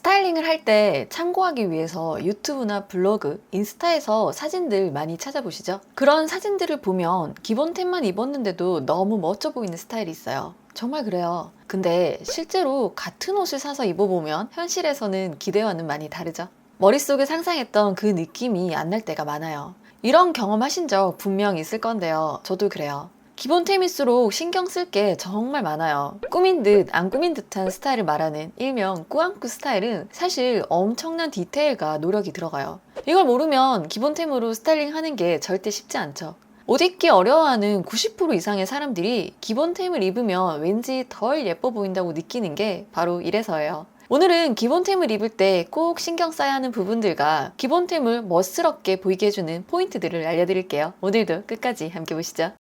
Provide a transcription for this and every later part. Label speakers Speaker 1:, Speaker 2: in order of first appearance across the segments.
Speaker 1: 스타일링을 할 때 참고하기 위해서 유튜브나 블로그, 인스타에서 사진들 많이 찾아보시죠? 그런 사진들을 보면 기본템만 입었는데도 너무 멋져 보이는 스타일이 있어요. 정말 그래요. 근데 실제로 같은 옷을 사서 입어보면 현실에서는 기대와는 많이 다르죠. 머릿속에 상상했던 그 느낌이 안 날 때가 많아요. 이런 경험 하신 적 분명 있을 건데요. 저도 그래요. 기본템일수록 신경 쓸 게 정말 많아요. 꾸민 듯 안 꾸민 듯한 스타일을 말하는 일명 꾸안꾸 스타일은 사실 엄청난 디테일과 노력이 들어가요. 이걸 모르면 기본템으로 스타일링 하는 게 절대 쉽지 않죠. 옷 입기 어려워하는 90% 이상의 사람들이 기본템을 입으면 왠지 덜 예뻐 보인다고 느끼는 게 바로 이래서예요. 오늘은 기본템을 입을 때 꼭 신경 써야 하는 부분들과 기본템을 멋스럽게 보이게 해주는 포인트들을 알려드릴게요. 오늘도 끝까지 함께 보시죠.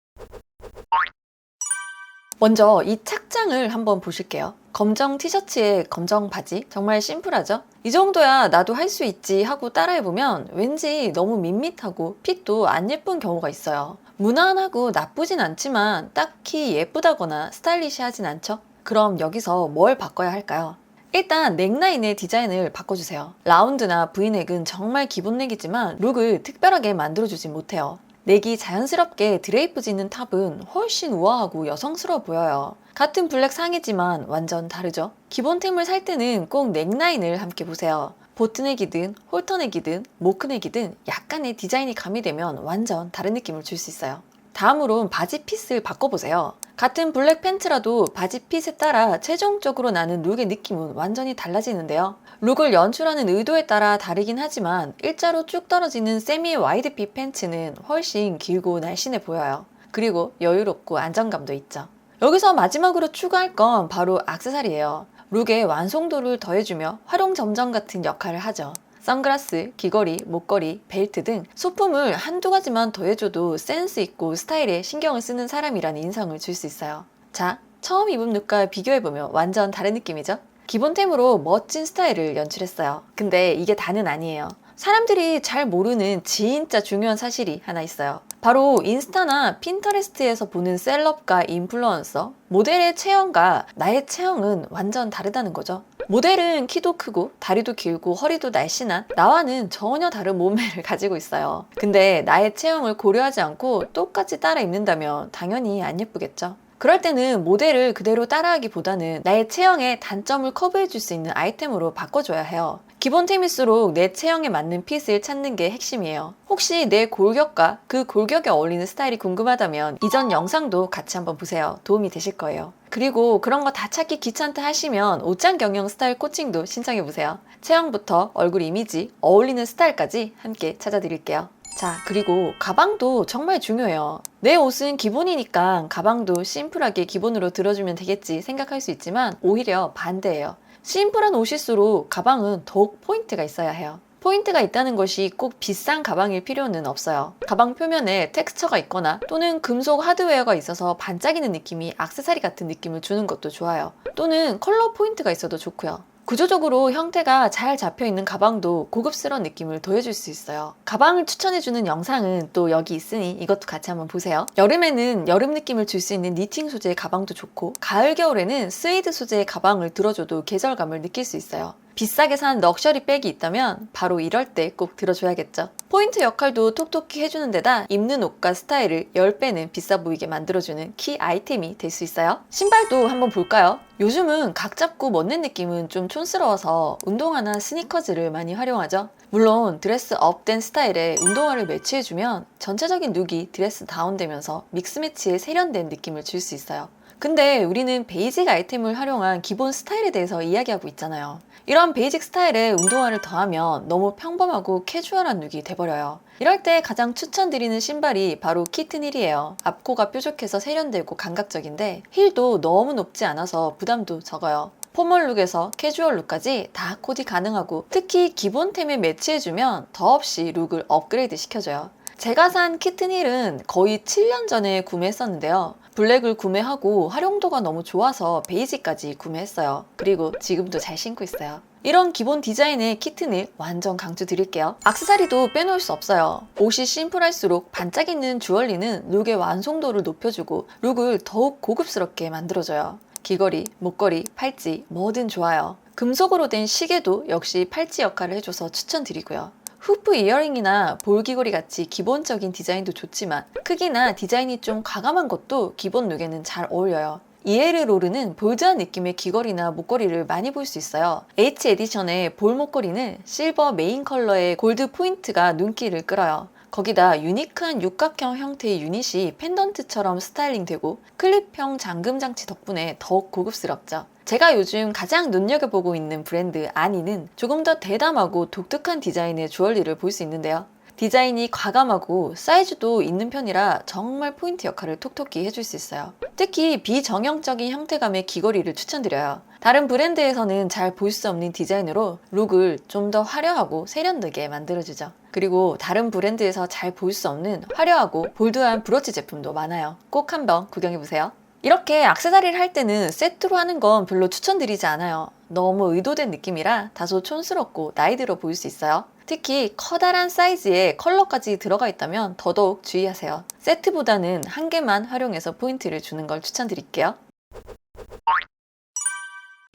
Speaker 1: 먼저 이 착장을 한번 보실게요. 검정 티셔츠에 검정 바지, 정말 심플하죠? 이 정도야 나도 할 수 있지 하고 따라해보면 왠지 너무 밋밋하고 핏도 안 예쁜 경우가 있어요. 무난하고 나쁘진 않지만 딱히 예쁘다거나 스타일리시하진 않죠? 그럼 여기서 뭘 바꿔야 할까요? 일단 넥라인의 디자인을 바꿔주세요. 라운드나 브이넥은 정말 기본 넥이지만 룩을 특별하게 만들어주지 못해요. 넥이 자연스럽게 드레이프 짓는 탑은 훨씬 우아하고 여성스러워 보여요. 같은 블랙 상의지만 완전 다르죠? 기본템을 살 때는 꼭 넥라인을 함께 보세요. 보트넥이든 홀터넥이든 모크넥이든 약간의 디자인이 가미되면 완전 다른 느낌을 줄 수 있어요. 다음으론 바지 핏을 바꿔보세요. 같은 블랙 팬츠라도 바지 핏에 따라 최종적으로 나는 룩의 느낌은 완전히 달라지는데요. 룩을 연출하는 의도에 따라 다르긴 하지만 일자로 쭉 떨어지는 세미 와이드 핏 팬츠는 훨씬 길고 날씬해 보여요. 그리고 여유롭고 안정감도 있죠. 여기서 마지막으로 추가할 건 바로 액세서리예요. 룩의 완성도를 더해주며 활용 점정 같은 역할을 하죠. 선글라스, 귀걸이, 목걸이, 벨트 등 소품을 한두 가지만 더해줘도 센스 있고 스타일에 신경을 쓰는 사람이라는 인상을 줄 수 있어요. 자, 처음 입은 룩과 비교해보면 완전 다른 느낌이죠? 기본템으로 멋진 스타일을 연출했어요. 근데 이게 다는 아니에요. 사람들이 잘 모르는 진짜 중요한 사실이 하나 있어요. 바로 인스타나 핀터레스트에서 보는 셀럽과 인플루언서, 모델의 체형과 나의 체형은 완전 다르다는 거죠. 모델은 키도 크고 다리도 길고 허리도 날씬한 나와는 전혀 다른 몸매를 가지고 있어요. 근데 나의 체형을 고려하지 않고 똑같이 따라 입는다면 당연히 안 예쁘겠죠. 그럴 때는 모델을 그대로 따라하기보다는 나의 체형의 단점을 커버해 줄 수 있는 아이템으로 바꿔줘야 해요. 기본템일수록 내 체형에 맞는 핏을 찾는 게 핵심이에요. 혹시 내 골격과 그 골격에 어울리는 스타일이 궁금하다면 이전 영상도 같이 한번 보세요. 도움이 되실 거예요. 그리고 그런 거 다 찾기 귀찮다 하시면 옷장 경영 스타일 코칭도 신청해보세요. 체형부터 얼굴 이미지, 어울리는 스타일까지 함께 찾아드릴게요. 자, 그리고 가방도 정말 중요해요. 내 옷은 기본이니까 가방도 심플하게 기본으로 들어주면 되겠지 생각할 수 있지만 오히려 반대예요. 심플한 옷일수록 가방은 더욱 포인트가 있어야 해요. 포인트가 있다는 것이 꼭 비싼 가방일 필요는 없어요. 가방 표면에 텍스처가 있거나 또는 금속 하드웨어가 있어서 반짝이는 느낌이 액세서리 같은 느낌을 주는 것도 좋아요. 또는 컬러 포인트가 있어도 좋고요. 구조적으로 형태가 잘 잡혀있는 가방도 고급스러운 느낌을 더해줄 수 있어요. 가방을 추천해주는 영상은 또 여기 있으니 이것도 같이 한번 보세요. 여름에는 여름 느낌을 줄 수 있는 니팅 소재의 가방도 좋고 가을 겨울에는 스웨이드 소재의 가방을 들어줘도 계절감을 느낄 수 있어요. 비싸게 산 럭셔리 백이 있다면 바로 이럴 때 꼭 들어줘야겠죠. 포인트 역할도 톡톡히 해주는 데다 입는 옷과 스타일을 10배는 비싸 보이게 만들어주는 키 아이템이 될 수 있어요. 신발도 한번 볼까요? 요즘은 각 잡고 멋는 느낌은 좀 촌스러워서 운동화나 스니커즈를 많이 활용하죠. 물론 드레스 업된 스타일에 운동화를 매치해주면 전체적인 룩이 드레스 다운되면서 믹스매치에 세련된 느낌을 줄 수 있어요. 근데 우리는 베이직 아이템을 활용한 기본 스타일에 대해서 이야기하고 있잖아요. 이런 베이직 스타일에 운동화를 더하면 너무 평범하고 캐주얼한 룩이 돼버려요. 이럴 때 가장 추천드리는 신발이 바로 키튼 힐이에요. 앞코가 뾰족해서 세련되고 감각적인데 힐도 너무 높지 않아서 부담도 적어요. 포멀 룩에서 캐주얼 룩까지 다 코디 가능하고 특히 기본템에 매치해주면 더없이 룩을 업그레이드 시켜줘요. 제가 산 키튼 힐은 거의 7년 전에 구매했었는데요. 블랙을 구매하고 활용도가 너무 좋아서 베이지까지 구매했어요. 그리고 지금도 잘 신고 있어요. 이런 기본 디자인의 키튼을 완전 강추드릴게요. 액세서리도 빼놓을 수 없어요. 옷이 심플할수록 반짝이는 주얼리는 룩의 완성도를 높여주고 룩을 더욱 고급스럽게 만들어줘요. 귀걸이, 목걸이, 팔찌 뭐든 좋아요. 금속으로 된 시계도 역시 팔찌 역할을 해줘서 추천드리고요. 후프 이어링이나 볼 귀걸이 같이 기본적인 디자인도 좋지만 크기나 디자인이 좀 과감한 것도 기본 룩에는 잘 어울려요. 이에르 로르는 볼드한 느낌의 귀걸이나 목걸이를 많이 볼 수 있어요. H 에디션의 볼 목걸이는 실버 메인 컬러의 골드 포인트가 눈길을 끌어요. 거기다 유니크한 육각형 형태의 유닛이 펜던트처럼 스타일링되고 클립형 잠금 장치 덕분에 더욱 고급스럽죠. 제가 요즘 가장 눈여겨보고 있는 브랜드 아니는 조금 더 대담하고 독특한 디자인의 주얼리를 볼 수 있는데요. 디자인이 과감하고 사이즈도 있는 편이라 정말 포인트 역할을 톡톡히 해줄 수 있어요. 특히 비정형적인 형태감의 귀걸이를 추천드려요. 다른 브랜드에서는 잘 볼 수 없는 디자인으로 룩을 좀 더 화려하고 세련되게 만들어주죠. 그리고 다른 브랜드에서 잘 볼 수 없는 화려하고 볼드한 브로치 제품도 많아요. 꼭 한번 구경해보세요. 이렇게 액세서리를 할 때는 세트로 하는 건 별로 추천드리지 않아요. 너무 의도된 느낌이라 다소 촌스럽고 나이 들어 보일 수 있어요. 특히 커다란 사이즈에 컬러까지 들어가 있다면 더더욱 주의하세요. 세트보다는 한 개만 활용해서 포인트를 주는 걸 추천드릴게요.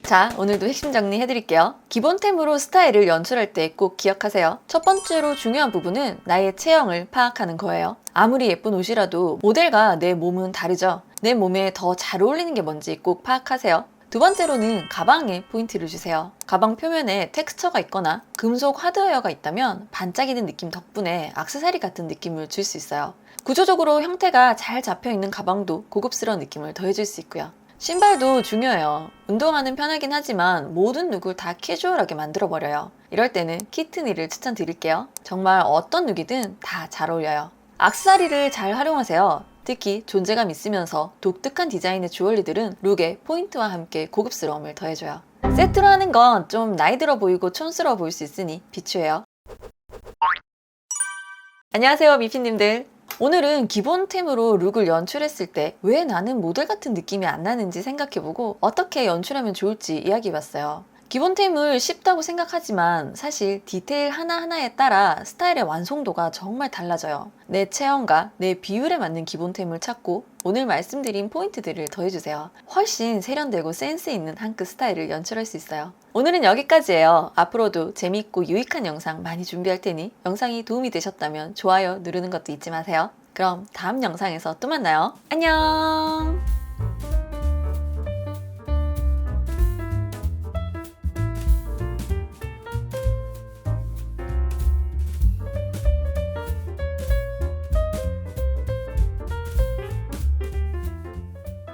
Speaker 1: 자, 오늘도 핵심 정리해드릴게요. 기본템으로 스타일을 연출할 때 꼭 기억하세요. 첫 번째로 중요한 부분은 나의 체형을 파악하는 거예요. 아무리 예쁜 옷이라도 모델과 내 몸은 다르죠. 내 몸에 더 잘 어울리는 게 뭔지 꼭 파악하세요. 두 번째로는 가방에 포인트를 주세요. 가방 표면에 텍스처가 있거나 금속 하드웨어가 있다면 반짝이는 느낌 덕분에 액세서리 같은 느낌을 줄 수 있어요. 구조적으로 형태가 잘 잡혀있는 가방도 고급스러운 느낌을 더해줄 수 있고요. 신발도 중요해요. 운동화는 편하긴 하지만 모든 룩을 다 캐주얼하게 만들어버려요. 이럴 때는 키트니를 추천드릴게요. 정말 어떤 룩이든 다 잘 어울려요. 액세서리를 잘 활용하세요. 특히 존재감 있으면서 독특한 디자인의 주얼리들은 룩에 포인트와 함께 고급스러움을 더해줘요. 세트로 하는 건 좀 나이 들어 보이고 촌스러워 보일 수 있으니 비추해요. 안녕하세요, 미피님들. 오늘은 기본템으로 룩을 연출했을 때 왜 나는 모델 같은 느낌이 안 나는지 생각해보고 어떻게 연출하면 좋을지 이야기해봤어요. 기본템을 쉽다고 생각하지만 사실 디테일 하나하나에 따라 스타일의 완성도가 정말 달라져요. 내 체형과 내 비율에 맞는 기본템을 찾고 오늘 말씀드린 포인트들을 더해주세요. 훨씬 세련되고 센스 있는 한 끗 스타일을 연출할 수 있어요. 오늘은 여기까지예요. 앞으로도 재밌고 유익한 영상 많이 준비할 테니 영상이 도움이 되셨다면 좋아요 누르는 것도 잊지 마세요. 그럼 다음 영상에서 또 만나요. 안녕!